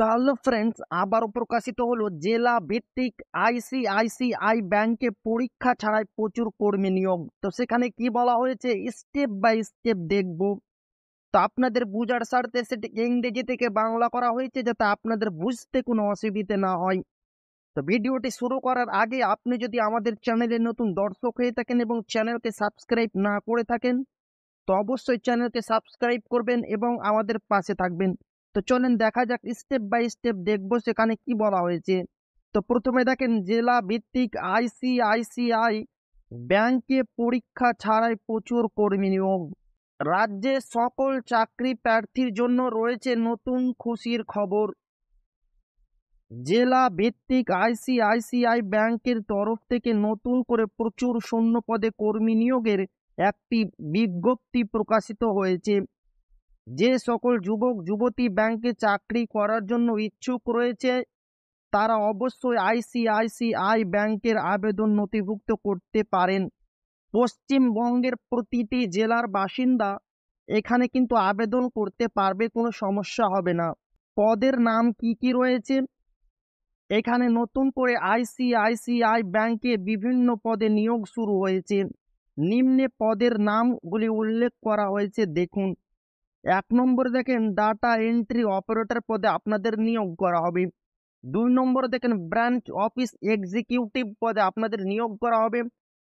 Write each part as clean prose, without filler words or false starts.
Hello friends, আবারও প্রকাশিত হলো জেলা ভিত্তিক আইসিআইসিআই ব্যাংকে পরীক্ষা ছাড়াই প্রচুর কর্মী নিয়োগ। তো সেখানে কি বলা হয়েছে স্টেপ বাই স্টেপ দেখব। তো আপনাদের বুঝার স্বার্থে সেটি ইংরেজি থেকে বাংলা করা হয়েছে যাতে আপনাদের বুঝতে কোনো অসুবিধে না হয়। তো ভিডিওটি শুরু করার আগে আপনি যদি আমাদের চ্যানেলে নতুন দর্শক হয়ে থাকেন এবং চ্যানেলকে সাবস্ক্রাইব না করে থাকেন, তো অবশ্যই চ্যানেলকে সাবস্ক্রাইব করবেন এবং আমাদের পাশে থাকবেন। তো চলেন দেখা যাক স্টেপ বাই স্টেপ দেখবো সেখানে কি বলা হয়েছে। তো প্রথমে দেখেন জেলা ভিত্তিক আইসিআইসিআই ব্যাংকে পরীক্ষা ছাড়াই প্রচুর কর্মী নিয়োগ। রাজ্যে সকল চাকরি প্রার্থীর জন্য রয়েছে নতুন খুশির খবর। জেলা ভিত্তিক আইসিআইসিআই ব্যাংকের তরফ থেকে নতুন করে প্রচুর শূন্য পদে কর্মী নিয়োগের একটি বিজ্ঞপ্তি প্রকাশিত হয়েছে। যে সকল যুবক যুবতী ব্যাংকে চাকরি করার জন্য ইচ্ছুক রয়েছে তারা অবশ্যই আইসিআইসিআই ব্যাংকের আবেদন নথিভুক্ত করতে পারেন। পশ্চিমবঙ্গের প্রতিটি জেলার বাসিন্দা এখানে কিন্তু আবেদন করতে পারবে, কোনো সমস্যা হবে না। পদের নাম কি কি রয়েছে এখানে? নতুন করে আইসিআইসিআই ব্যাংকে বিভিন্ন পদে নিয়োগ শুরু হয়েছে। নিম্নে পদের নামগুলি উল্লেখ করা হয়েছে দেখুন। 1 নম্বরে দেখেন ডাটা এন্ট্রি অপারেটর পদে আপনাদের নিয়োগ করা হবে। 2 নম্বরে দেখেন ব্রাঞ্চ অফিস এক্সিকিউটিভ পদে আপনাদের নিয়োগ করা হবে।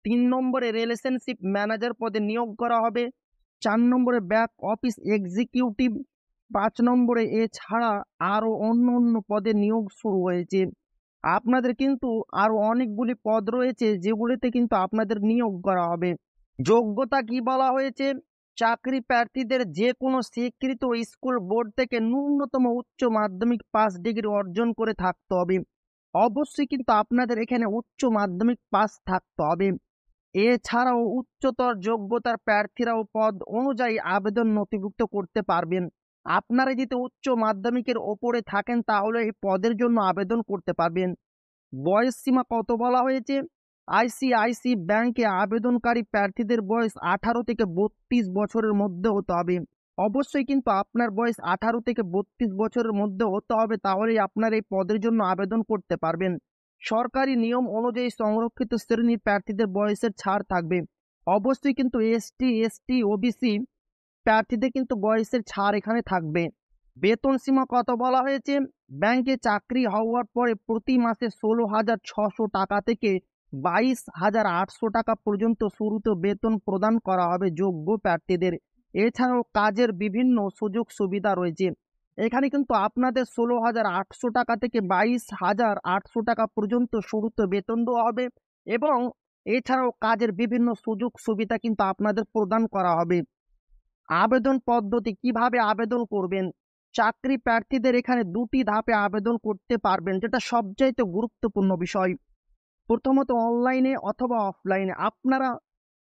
3 নম্বরে রিলেশনশিপ ম্যানেজার পদে নিয়োগ করা হবে। 4 নম্বরে ব্যাক অফিস এক্সিকিউটিভ। 5 নম্বরে এছাড়া আরো অন্য অন্য পদে নিয়োগ শুরু হয়েছে। আপনাদের কিন্তু আরো অনেকগুলি পদ রয়েছে যেগুলিতে কিন্তু আপনাদের নিয়োগ করা হবে। যোগ্যতা কি বলা হয়েছে? চাকরি প্রার্থীদের যে কোনো স্বীকৃত স্কুল বোর্ড থেকে ন্যূনতম উচ্চ মাধ্যমিক পাস ডিগ্রি অর্জন করে থাকতে হবে। অবশ্যই কিন্তু আপনাদের এখানে উচ্চ মাধ্যমিক পাস থাকতে হবে। এছাড়াও উচ্চতর যোগ্যতার প্রার্থীরাও পদ অনুযায়ী আবেদন নথিভুক্ত করতে পারবেন। আপনারা যদি উচ্চ মাধ্যমিকের ওপরে থাকেন তাহলে এই পদের জন্য আবেদন করতে পারবেন। বয়স সীমা কত বলা হয়েছে? আইসিআইসি ব্যাংকে আবেদনকারী প্রার্থীদের বয়স 18 থেকে 32 বছরের মধ্যে হতে হবে। অবশ্যই কিন্তু আপনার বয়স 18 থেকে 32 বছরের মধ্যে হতে হবে, তাহলেই আপনার এই পদের জন্য আবেদন করতে পারবেন। সরকারি নিয়ম অনুযায়ী সংরক্ষিত শ্রেণীর প্রার্থীদের বয়সের ছাড় থাকবে। অবশ্যই কিন্তু এসটি ওবিসি প্রার্থীদের কিন্তু বয়সের ছাড় এখানে থাকবে। বেতন সীমা কত বলা হয়েছে? ব্যাংকে চাকরি হওয়ার পরে প্রতি মাসে 16,600 টাকা থেকে 22,800 টাকা পর্যন্ত শুরুতে বেতন প্রদান করা হবে যোগ্য প্রার্থীদের। এছাড়াও কাজের বিভিন্ন সুযোগ সুবিধা রয়েছে। এখানে কিন্তু আপনাদের 16,800 টাকা থেকে 22,800 টাকা পর্যন্ত শুরুতে বেতন দেওয়া হবে এবং এছাড়াও কাজের বিভিন্ন সুযোগ সুবিধা কিন্তু আপনাদের প্রদান করা হবে। আবেদন পদ্ধতি কিভাবে আবেদন করবেন? চাকরি প্রার্থীদের এখানে 2টি ধাপে আবেদন করতে পারবেন, যেটা সবচাইতে গুরুত্বপূর্ণ বিষয়। প্রথমত অনলাইনে অথবা অফলাইনে। আপনারা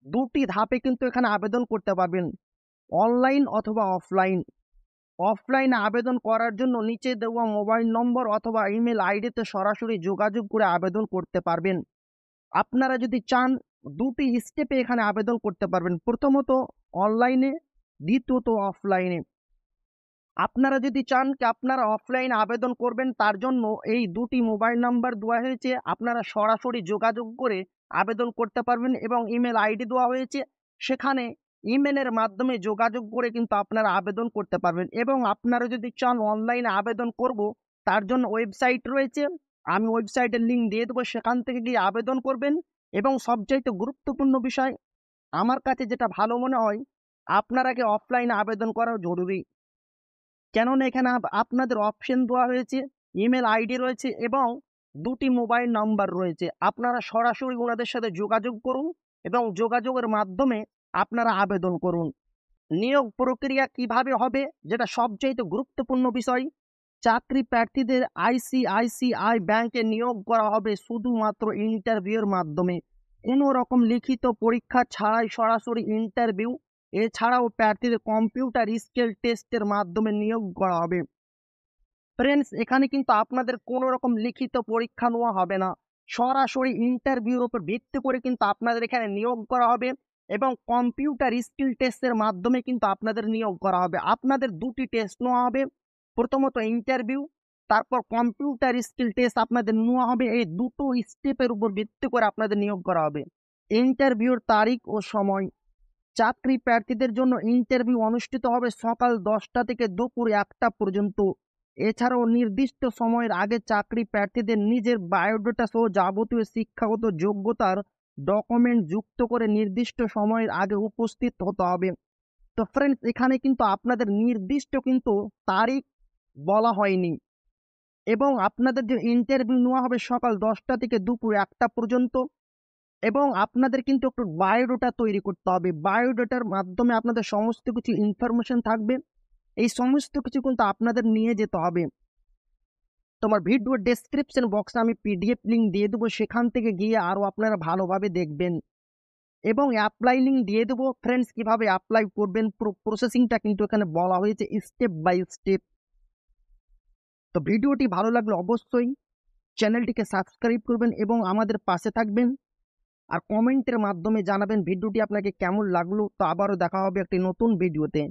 2টি ধাপে কিন্তু এখানে আবেদন করতে পারবেন, অনলাইন অথবা অফলাইন। অফলাইনে আবেদন করার জন্য নিচে দেওয়া মোবাইল নম্বর অথবা ইমেল আইডিতে সরাসরি যোগাযোগ করে আবেদন করতে পারবেন। আপনারা যদি চান 2টি স্টেপে এখানে আবেদন করতে পারবেন, প্রথমত অনলাইনে, দ্বিতীয়ত অফলাইনে। আপনারা যদি চান কি আপনারা অফলাইনে আবেদন করবেন, তার জন্য এই 2টি মোবাইল নাম্বার দেওয়া হয়েছে, আপনারা সরাসরি যোগাযোগ করে আবেদন করতে পারবেন এবং ইমেল আইডি দেওয়া হয়েছে, সেখানে ইমেলের মাধ্যমে যোগাযোগ করে কিন্তু আপনারা আবেদন করতে পারবেন। এবং আপনারা যদি চান অনলাইনে আবেদন করব, তার জন্য ওয়েবসাইট রয়েছে, আমি ওয়েবসাইটের লিঙ্ক দিয়ে দেবো, সেখান থেকে গিয়ে আবেদন করবেন। এবং সবচাইতে গুরুত্বপূর্ণ বিষয় আমার কাছে যেটা ভালো মনে হয়, আপনার আগে অফলাইনে আবেদন করা জরুরি। কেননা এখানে আপনাদের অপশন দেওয়া হয়েছে, ইমেল আইডি রয়েছে এবং 2টি মোবাইল নাম্বার রয়েছে। আপনারা সরাসরি ওনাদের সাথে যোগাযোগ করুন এবং যোগাযোগের মাধ্যমে আপনারা আবেদন করুন। নিয়োগ প্রক্রিয়া কিভাবে হবে, যেটা সবচেয়ে গুরুত্বপূর্ণ বিষয়। চাকরি প্রার্থীদের আইসিআইসিআই ব্যাংকে নিয়োগ করা হবে শুধুমাত্র ইন্টারভিউর মাধ্যমে, কোনো রকম লিখিত পরীক্ষা ছাড়াই সরাসরি ইন্টারভিউ। এছাড়াও প্রার্থীদের কম্পিউটার স্কিল টেস্টের মাধ্যমে নিয়োগ করা হবে। ফ্রেন্ডস, এখানে কিন্তু আপনাদের কোনো রকম লিখিত পরীক্ষা নেওয়া হবে না, সরাসরি ইন্টারভিউর উপর ভিত্তি করে কিন্তু আপনাদের এখানে নিয়োগ করা হবে এবং কম্পিউটার স্কিল টেস্টের মাধ্যমে কিন্তু আপনাদের নিয়োগ করা হবে। আপনাদের 2টি টেস্ট নেওয়া হবে, প্রথমত ইন্টারভিউ তারপর কম্পিউটার স্কিল টেস্ট আপনাদের নেওয়া হবে। এই দুটো স্টেপের উপর ভিত্তি করে আপনাদের নিয়োগ করা হবে। ইন্টারভিউর তারিখ ও সময়, চাকরি প্রার্থীদের জন্য ইন্টারভিউ অনুষ্ঠিত হবে সকাল 10টা থেকে দুপুর 1টা পর্যন্ত। এছাড়াও নির্দিষ্ট সময়ের আগে চাকরি প্রার্থীদের নিজের বায়োডাটা সহ যাবতীয় শিক্ষাগত যোগ্যতার ডকুমেন্ট যুক্ত করে নির্দিষ্ট সময়ের আগে উপস্থিত হতে হবে। তো ফ্রেন্ডস, এখানে কিন্তু আপনাদের নির্দিষ্ট কিন্তু তারিখ বলা হয়নি, এবং আপনাদের যে ইন্টারভিউ নেওয়া হবে সকাল 10টা থেকে দুপুর 1টা পর্যন্ত, এবং আপনাদের কিন্তু একটু বায়োডাটা তৈরি করতে হবে। বায়োডাটার মাধ্যমে আপনাদের সমস্ত কিছু ইনফরমেশন থাকবে, এই সমস্ত কিছু কিন্তু আপনাদের নিয়ে যেতে হবে। তোমার ভিডিও ডেসক্রিপশন বক্সে আমি পিডিএফ লিঙ্ক দিয়ে দেবো, সেখান থেকে গিয়ে আরও আপনারা ভালোভাবে দেখবেন, এবং অ্যাপ্লাই লিঙ্ক দিয়ে দেবো। ফ্রেন্ডস, কিভাবে অ্যাপ্লাই করবেন পুরো প্রসেসিংটা কিন্তু এখানে বলা হয়েছে স্টেপ বাই স্টেপ। তো ভিডিওটি ভালো লাগলে অবশ্যই চ্যানেলটিকে সাবস্ক্রাইব করবেন এবং আমাদের পাশে থাকবেন, আর কমেন্টের মাধ্যমে জানাবেন ভিডিওটি আপনাকে কেমন লাগলো। তো আবারও দেখা হবে একটি নতুন ভিডিওতে।